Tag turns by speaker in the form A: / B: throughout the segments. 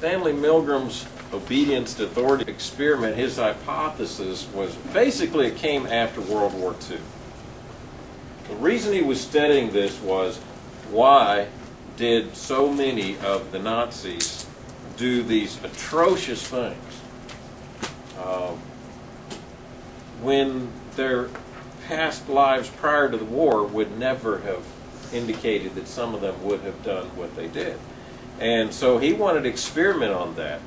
A: Stanley Milgram's obedience to authority experiment, his hypothesis was basically it came after World War II. The reason he was studying this was why did so many of the Nazis do these atrocious things when their past lives prior to the war would never have indicated that some of them would have done what they did. And so he wanted to experiment on that.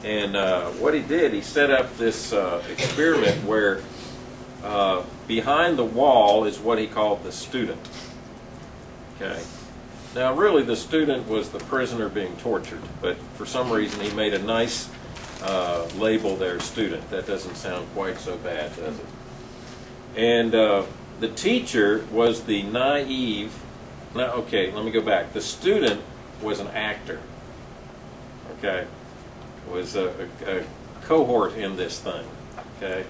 A: And what he did, he set up this experiment where behind the wall is what he called the student. Okay. Now really the student was the prisoner being tortured, but for some reason he made a nice label there, student. That doesn't sound quite so bad, does it? And the teacher was the naive. Now, okay, let me go back. The student was an actor. Okay, was a cohort in this thing. Okay,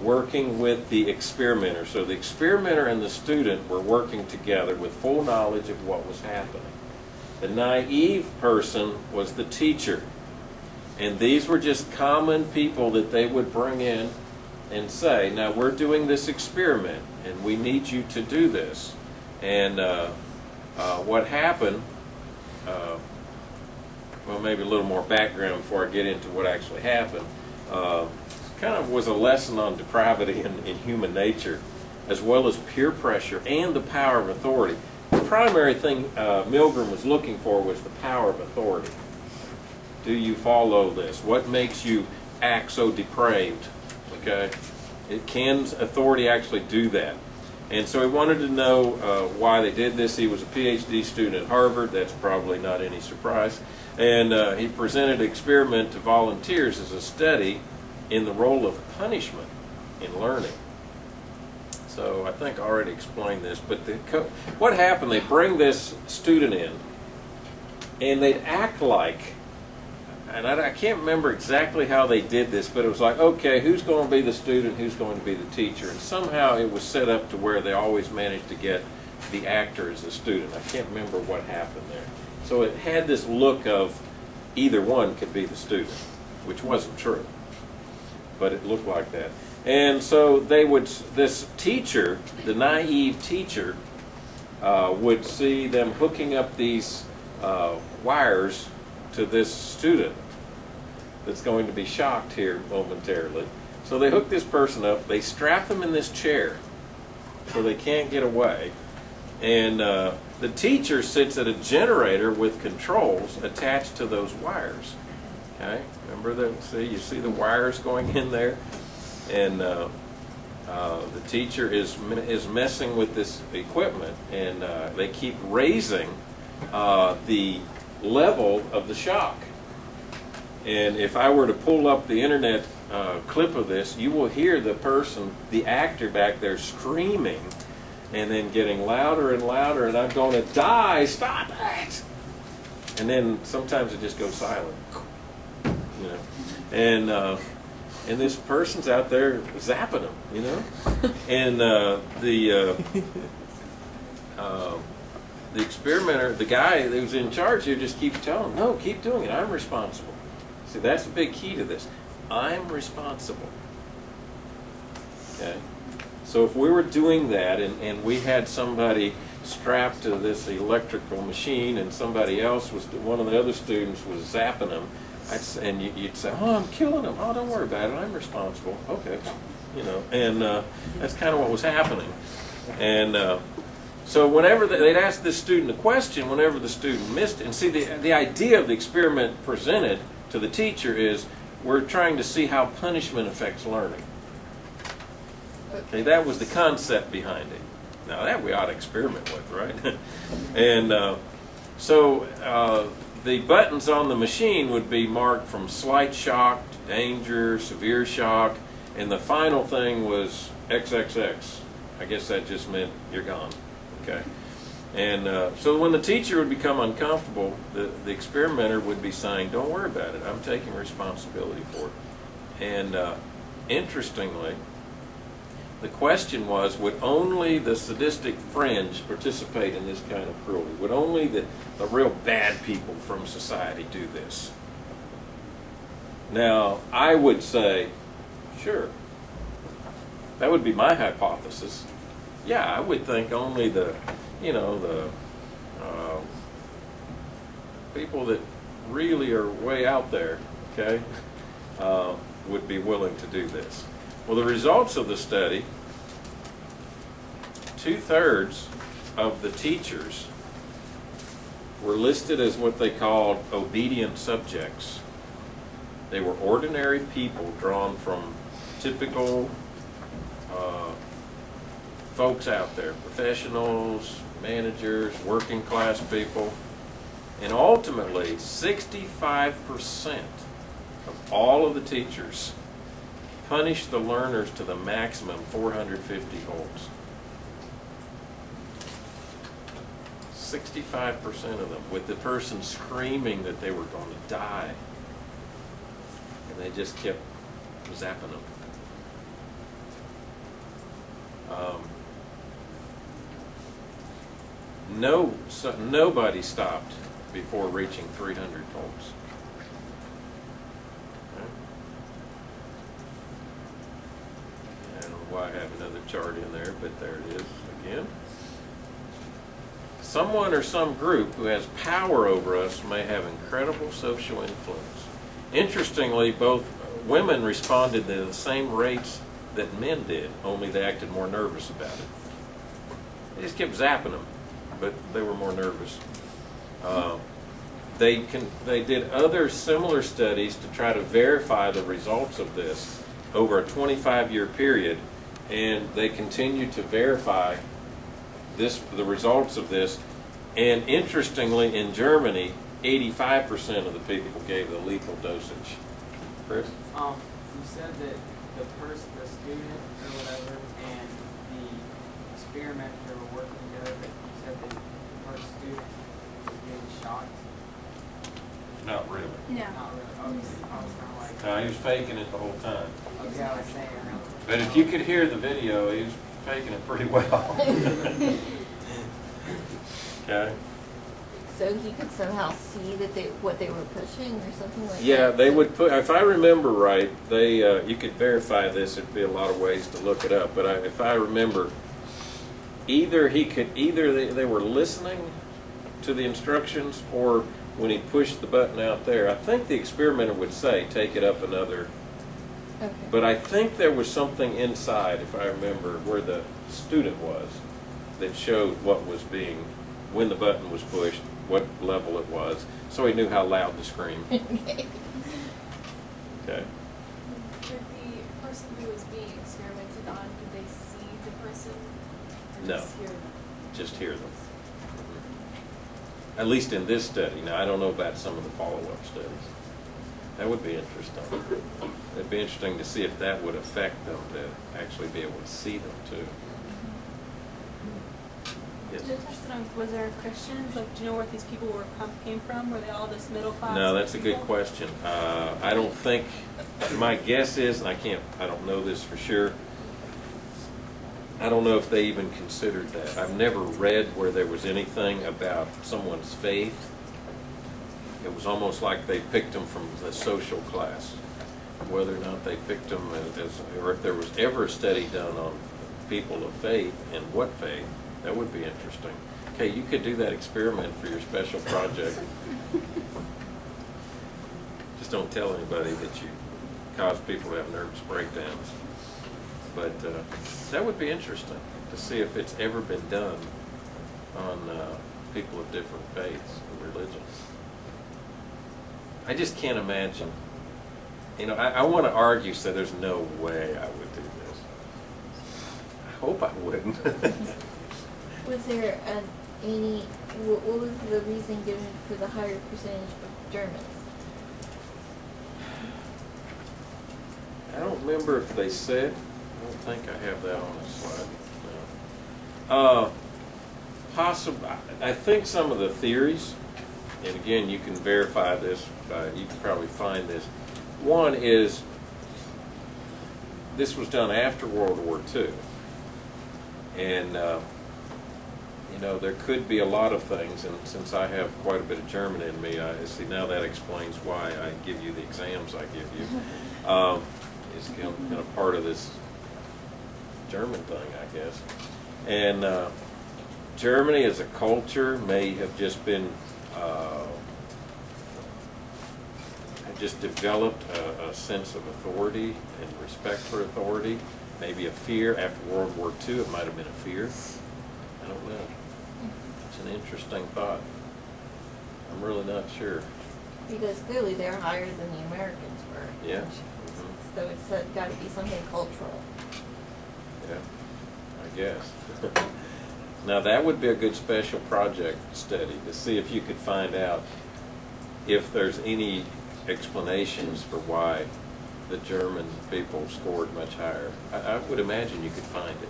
A: working with the experimenter. So the experimenter and the student were working together with full knowledge of what was happening. The naive person was the teacher. And these were just common people that they would bring in and say, now we're doing this experiment and we need you to do this. And what happened, well, maybe a little more background before I get into what actually happened, kind of was a lesson on depravity in human nature, as well as peer pressure and the power of authority. The primary thing Milgram was looking for was the power of authority. Do you follow this? What makes you act so depraved? Okay, can authority actually do that? And so he wanted to know why they did this. He was a PhD student at Harvard. That's probably not any surprise. And he presented an experiment to volunteers as a study in the role of punishment in learning. So I think I already explained this. But what happened? They bring this student in, and they'd act like. And I can't remember exactly how they did this, but it was like, okay, who's going to be the student, who's going to be the teacher? And somehow it was set up to where they always managed to get the actor as a student. I can't remember what happened there. So it had this look of either one could be the student, which wasn't true, but it looked like that. And so they would, this teacher, the naive teacher, would see them hooking up these wires to this student that's going to be shocked here momentarily. So they hook this person up, they strap them in this chair so they can't get away, and the teacher sits at a generator with controls attached to those wires. Okay, remember that? See, you see the wires going in there, and the teacher is messing with this equipment, and they keep raising the level of the shock. And if I were to pull up the internet clip of this, you will hear the person, the actor back there screaming and then getting louder and louder, and I'm going to die, stop it! And then sometimes it just goes silent, you know. And this person's out there zapping them, you know. And the experimenter, the guy that was in charge here, just keeps telling him, no, keep doing it, I'm responsible. See, that's the big key to this. I'm responsible. Okay? So if we were doing that and we had somebody strapped to this electrical machine and somebody else was, one of the other students was zapping them, and you'd say, oh, I'm killing them. Oh, don't worry about it, I'm responsible. Okay. You know, and that's kind of what was happening. And so whenever they'd ask this student a question, whenever the student missed it, and see, the idea of the experiment presented to the teacher is we're trying to see how punishment affects learning. Okay, that was the concept behind it. Now that we ought to experiment with, right? And so the buttons on the machine would be marked from slight shock to danger, severe shock, and the final thing was XXX. I guess that just meant you're gone. Okay. And so when the teacher would become uncomfortable, the experimenter would be saying, don't worry about it, I'm taking responsibility for it. And interestingly, the question was, would only the sadistic fringe participate in this kind of cruelty? Would only the real bad people from society do this? Now, I would say, sure, that would be my hypothesis. Yeah, I would think only the people that really are way out there, okay, would be willing to do this. Well, the results of the study, 2/3 of the teachers were listed as what they called obedient subjects. They were ordinary people drawn from typical folks out there, professionals, managers, working class people. And ultimately, 65% of all of the teachers punished the learners to the maximum 450 holds. 65% of them, with the person screaming that they were going to die. And they just kept zapping them. Nobody stopped before reaching 300 holds. Okay. I don't know why I have another chart in there, but there it is again. Someone or some group who has power over us may have incredible social influence. Interestingly, both women responded to the same rates that men did, only they acted more nervous about it. They just kept zapping them, but they were more nervous. They did other similar studies to try to verify the results of this over a 25-year period, and they continued to verify the results of this. And interestingly, in Germany, 85% of the people gave the lethal dosage. Chris?
B: You said that the student or whatever and the experimenter were working together, but you said that the first student was getting shot.
A: Not really.
C: No.
B: Not really. I was kind of like.
A: No, he was faking it the whole time.
B: Okay, I was saying.
A: But if you could hear the video, he was faking it pretty well. Okay.
C: So he could somehow see that what they were pushing or something like that?
A: Yeah, they would put, if I remember right, you could verify this, it'd be a lot of ways to look it up, but if I remember, either they were listening to the instructions, or when he pushed the button out there, I think the experimenter would say, take it up another.
C: Okay.
A: But I think there was something inside, if I remember, where the student was, that showed what was being, when the button was pushed, what level it was, so he knew how loud to scream.
C: Okay.
A: Okay.
D: Did the person who was being experimented on, did they see the person? Or
A: No.
D: just hear them?
A: Just hear them. At least in this study. Now, I don't know about some of the follow-up studies. That would be interesting. It'd be interesting to see if that would affect them to actually be able to see them too. Yes.
E: Just interested on, was there Christians? Like, do you know where these people came from? Were they all this middle class?
A: No, that's a good
E: people?
A: question. I don't think, my guess is, and I don't know this for sure, I don't know if they even considered that. I've never read where there was anything about someone's faith. It was almost like they picked them from the social class. Whether or not they picked them or if there was ever a study done on people of faith and what faith, that would be interesting. Okay, you could do that experiment for your special project. Just don't tell anybody that you cause people to have nervous breakdowns. But that would be interesting to see if it's ever been done on people of different faiths and religions. I just can't imagine. You know, I want to argue, so there's no way I would do this. I hope I wouldn't.
C: Was there what was the reason given for the higher percentage of Germans?
A: I don't remember if they said. I don't think I have that on the slide. No. Possible. I think some of the theories, and again, you can verify this. You can probably find this. One is this was done after World War II, and you know, there could be a lot of things, and since I have quite a bit of German in me, I see now that explains why I give you the exams I give you. It's kind of part of this German thing, I guess. And Germany as a culture may have just been, just developed a sense of authority and respect for authority. Maybe a fear. After World War II, it might have been a fear. I don't know. It's an interesting thought. I'm really not sure.
C: Because clearly they're higher than the Americans were.
A: Yeah.
C: So it's got to be something cultural.
A: Yeah, I guess. Now that would be a good special project study to see if you could find out if there's any explanations for why the German people scored much higher. I would imagine you could find it.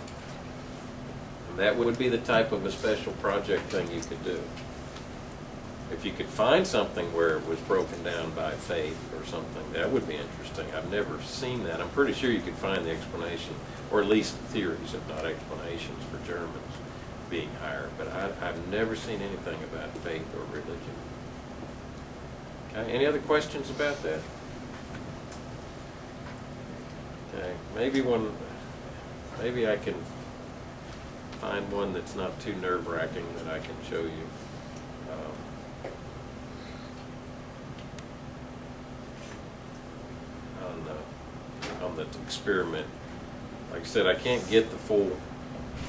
A: And that would be the type of a special project thing you could do. If you could find something where it was broken down by faith or something, that would be interesting. I've never seen that. I'm pretty sure you could find the explanation, or at least theories, if not explanations, for Germans being higher. But I've never seen anything about faith or religion. Okay, any other questions about that? Okay, maybe I can find one that's not too nerve-wracking that I can show you. On the experiment. Like I said, I can't get the full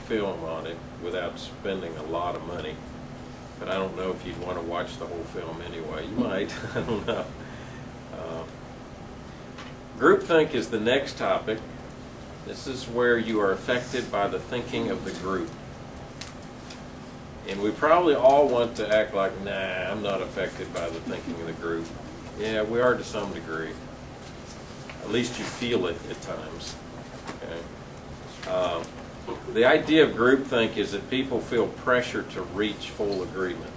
A: film on it without spending a lot of money. But I don't know if you'd want to watch the whole film anyway. You might. I don't know. Groupthink is the next topic. This is where you are affected by the thinking of the group. And we probably all want to act like, nah, I'm not affected by the thinking of the group. Yeah, we are to some degree. At least you feel it at times. Okay? The idea of groupthink is that people feel pressure to reach full agreement.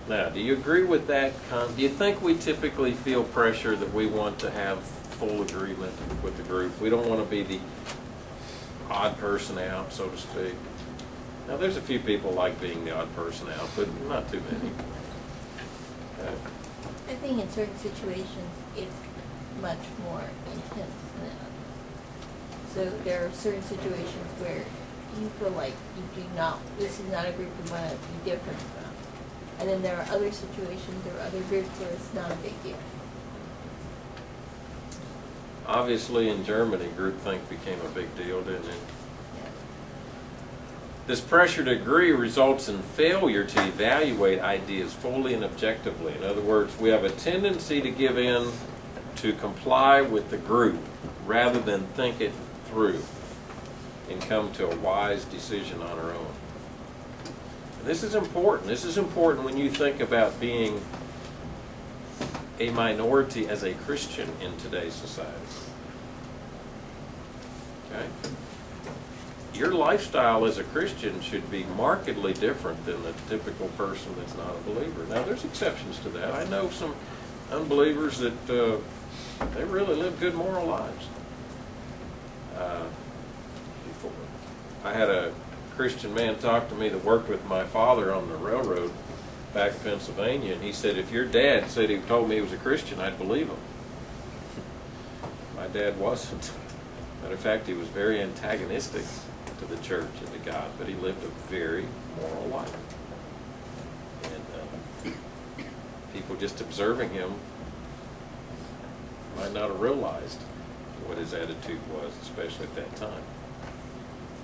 A: Now, do you agree with that? Do you think we typically feel pressure that we want to have full agreement with the group? We don't want to be the odd person out, so to speak. Now, there's a few people like being the odd person out, but not too many. Okay.
C: I think in certain situations it's much more intense than others. So there are certain situations where you feel like you do not, this is not a group you want to be different from. And then there are other situations or other groups where it's not a big deal.
A: Obviously, in Germany, groupthink became a big deal, didn't it? This pressure to agree results in failure to evaluate ideas fully and objectively. In other words, we have a tendency to give in to comply with the group rather than think it through and come to a wise decision on our own. And this is important. This is important when you think about being a minority as a Christian in today's society. Okay? Your lifestyle as a Christian should be markedly different than the typical person that's not a believer. Now, there's exceptions to that. I know some unbelievers that they really live good moral lives. I had a Christian man talk to me that worked with my father on the railroad back in Pennsylvania, and he said, if your dad said he told me he was a Christian, I'd believe him. My dad wasn't. Matter of fact, he was very antagonistic to the church and to God, but he lived a very moral life. And people just observing him might not have realized what his attitude was, especially at that time.